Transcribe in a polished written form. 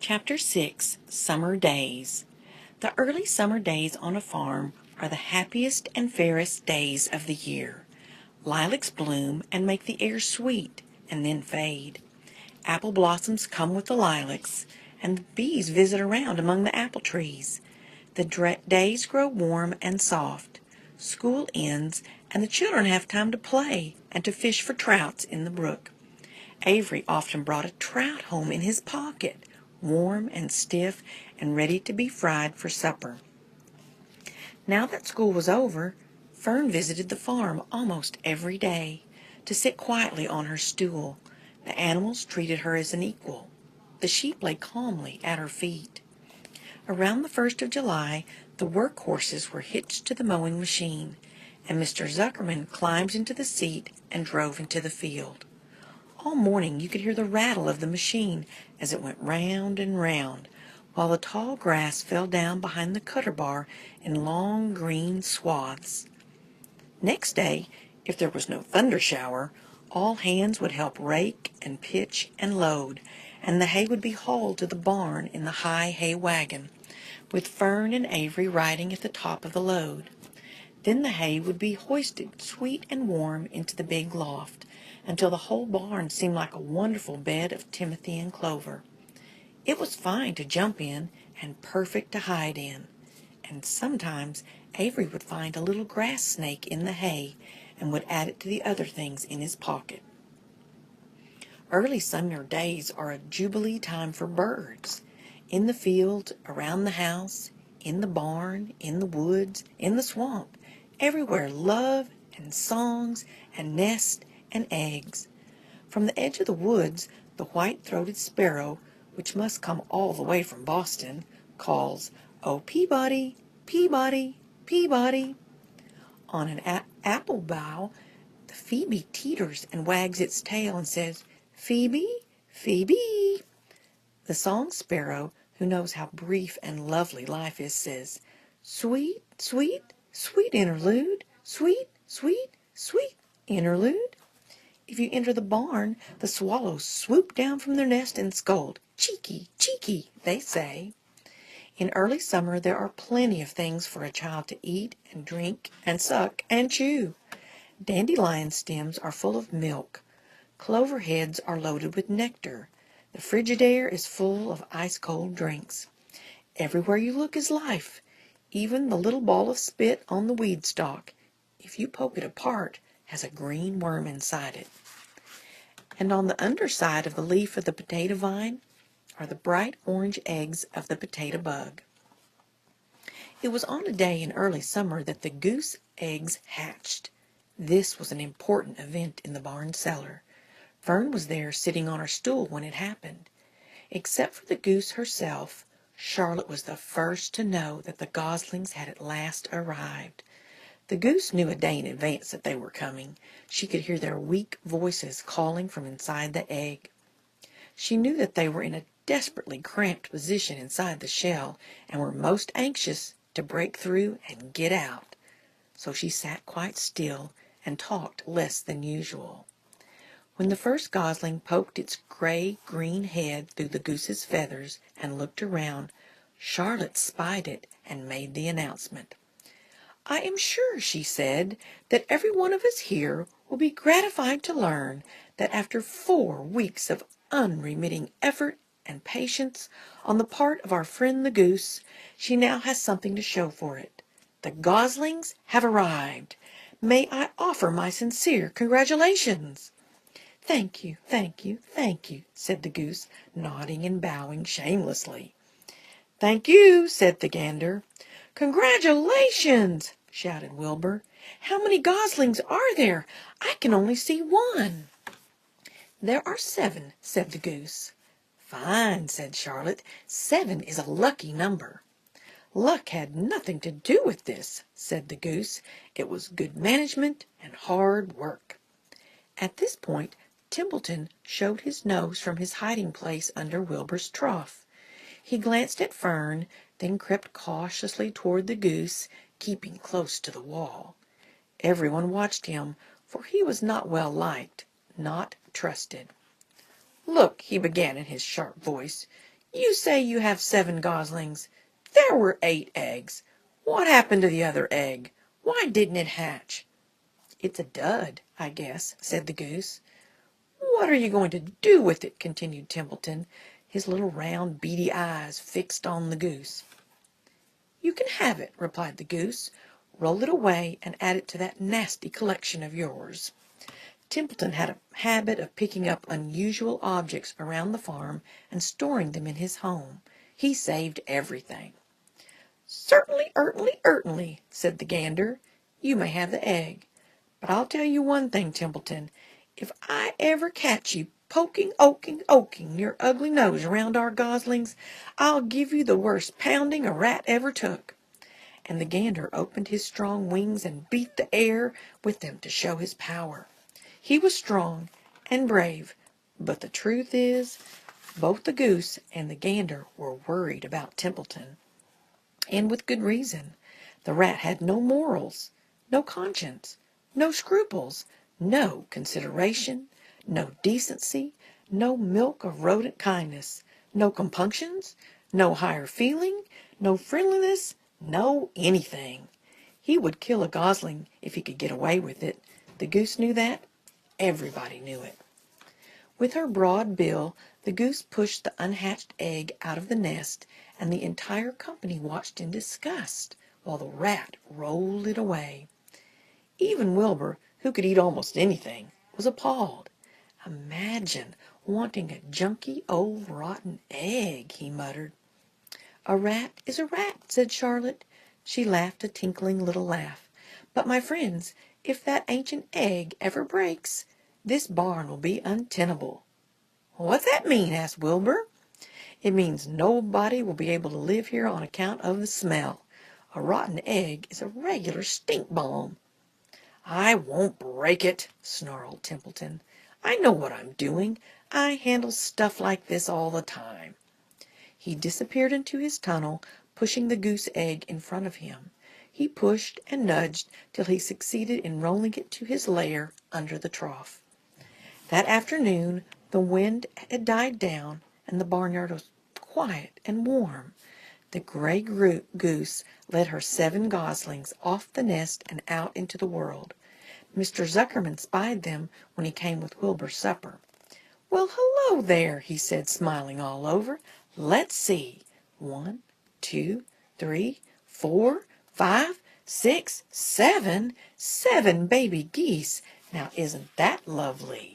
Chapter 6, Summer Days. The early summer days on a farm are the happiest and fairest days of the year. Lilacs bloom and make the air sweet, and then fade. Apple blossoms come with the lilacs, and the bees visit around among the apple trees. The days grow warm and soft. School ends, and the children have time to play and to fish for trouts in the brook. Avery often brought a trout home in his pocket, warm and stiff and ready to be fried for supper. Now that school was over, Fern visited the farm almost every day to sit quietly on her stool. The animals treated her as an equal. The sheep lay calmly at her feet. Around the 1st of July, the work horses were hitched to the mowing machine, and Mr. Zuckerman climbed into the seat and drove into the field. All morning you could hear the rattle of the machine as it went round and round, while the tall grass fell down behind the cutter bar in long green swaths. Next day, if there was no thunder shower, all hands would help rake and pitch and load, and the hay would be hauled to the barn in the high hay wagon, with Fern and Avery riding at the top of the load. Then the hay would be hoisted sweet and warm into the big loft, until the whole barn seemed like a wonderful bed of timothy and clover. It was fine to jump in and perfect to hide in, and sometimes Avery would find a little grass snake in the hay and would add it to the other things in his pocket. Early summer days are a jubilee time for birds. In the fields, around the house, in the barn, in the woods, in the swamp, everywhere love and songs and nests and eggs. From the edge of the woods, the white-throated sparrow, which must come all the way from Boston, calls, "Oh, Peabody, Peabody, Peabody." On an apple bough, the phoebe teeters and wags its tail and says, "Phoebe, Phoebe." The song sparrow, who knows how brief and lovely life is, says, "Sweet, sweet, sweet interlude, sweet, sweet, sweet interlude." If you enter the barn, the swallows swoop down from their nest and scold. "Cheeky, cheeky," they say. In early summer there are plenty of things for a child to eat and drink and suck and chew. Dandelion stems are full of milk. Clover heads are loaded with nectar. The Frigidaire is full of ice-cold drinks. Everywhere you look is life. Even the little ball of spit on the weed stalk, if you poke it apart, has a green worm inside it. And on the underside of the leaf of the potato vine are the bright orange eggs of the potato bug. It was on a day in early summer that the goose eggs hatched. This was an important event in the barn cellar. Fern was there sitting on her stool when it happened. Except for the goose herself, Charlotte was the first to know that the goslings had at last arrived. The goose knew a day in advance that they were coming. She could hear their weak voices calling from inside the egg. She knew that they were in a desperately cramped position inside the shell and were most anxious to break through and get out. So she sat quite still and talked less than usual. When the first gosling poked its gray-green head through the goose's feathers and looked around, Charlotte spied it and made the announcement. "I am sure," she said, "that every one of us here will be gratified to learn that after 4 weeks of unremitting effort and patience on the part of our friend the goose, she now has something to show for it. The goslings have arrived. May I offer my sincere congratulations?" "Thank you, thank you, thank you," said the goose, nodding and bowing shamelessly. "Thank you," said the gander. "Congratulations!" shouted Wilbur. "How many goslings are there? I can only see 1. "There are 7, said the goose. "Fine," said Charlotte. 7 is a lucky number. "Luck had nothing to do with this," said the goose. "It was good management and hard work." At this point, Templeton showed his nose from his hiding place under Wilbur's trough. He glanced at Fern, then crept cautiously toward the goose, keeping close to the wall. Everyone watched him, for he was not well liked, not trusted. "Look," he began in his sharp voice, You say you have 7 goslings. There were 8 eggs. What happened to the other egg? Why didn't it hatch?" "It's a dud, I guess," said the goose. "What are you going to do with it?" continued Templeton, his little round beady eyes fixed on the goose. "You can have it," replied the goose. "Roll it away and add it to that nasty collection of yours." Templeton had a habit of picking up unusual objects around the farm and storing them in his home. He saved everything. "Certainly, certainly," said the gander. "You may have the egg. But I'll tell you one thing, Templeton. If I ever catch you oking your ugly nose around our goslings, I'll give you the worst pounding a rat ever took." And the gander opened his strong wings and beat the air with them to show his power. He was strong and brave, but the truth is, both the goose and the gander were worried about Templeton. And with good reason. The rat had no morals, no conscience, no scruples, no consideration, no decency, no milk of rodent kindness, no compunctions, no higher feeling, no friendliness, no anything. He would kill a gosling if he could get away with it. The goose knew that. Everybody knew it. With her broad bill, the goose pushed the unhatched egg out of the nest, and the entire company watched in disgust while the rat rolled it away. Even Wilbur, who could eat almost anything, was appalled. "Imagine wanting a junky old rotten egg," he muttered. "A rat is a rat," said Charlotte. She laughed a tinkling little laugh. "But, my friends, if that ancient egg ever breaks, this barn will be untenable." "What's that mean?" asked Wilbur. "It means nobody will be able to live here on account of the smell. A rotten egg is a regular stink bomb." "I won't break it," snarled Templeton. "I know what I'm doing. I handle stuff like this all the time." He disappeared into his tunnel, pushing the goose egg in front of him. He pushed and nudged till he succeeded in rolling it to his lair under the trough. That afternoon the wind had died down, and the barnyard was quiet and warm. The gray goose led her 7 goslings off the nest and out into the world. Mr. Zuckerman spied them when he came with Wilbur's supper. "Well, hello there," he said, smiling all over. "Let's see. 1, 2, 3, 4, 5, 6, 7. 7 baby geese. Now isn't that lovely?"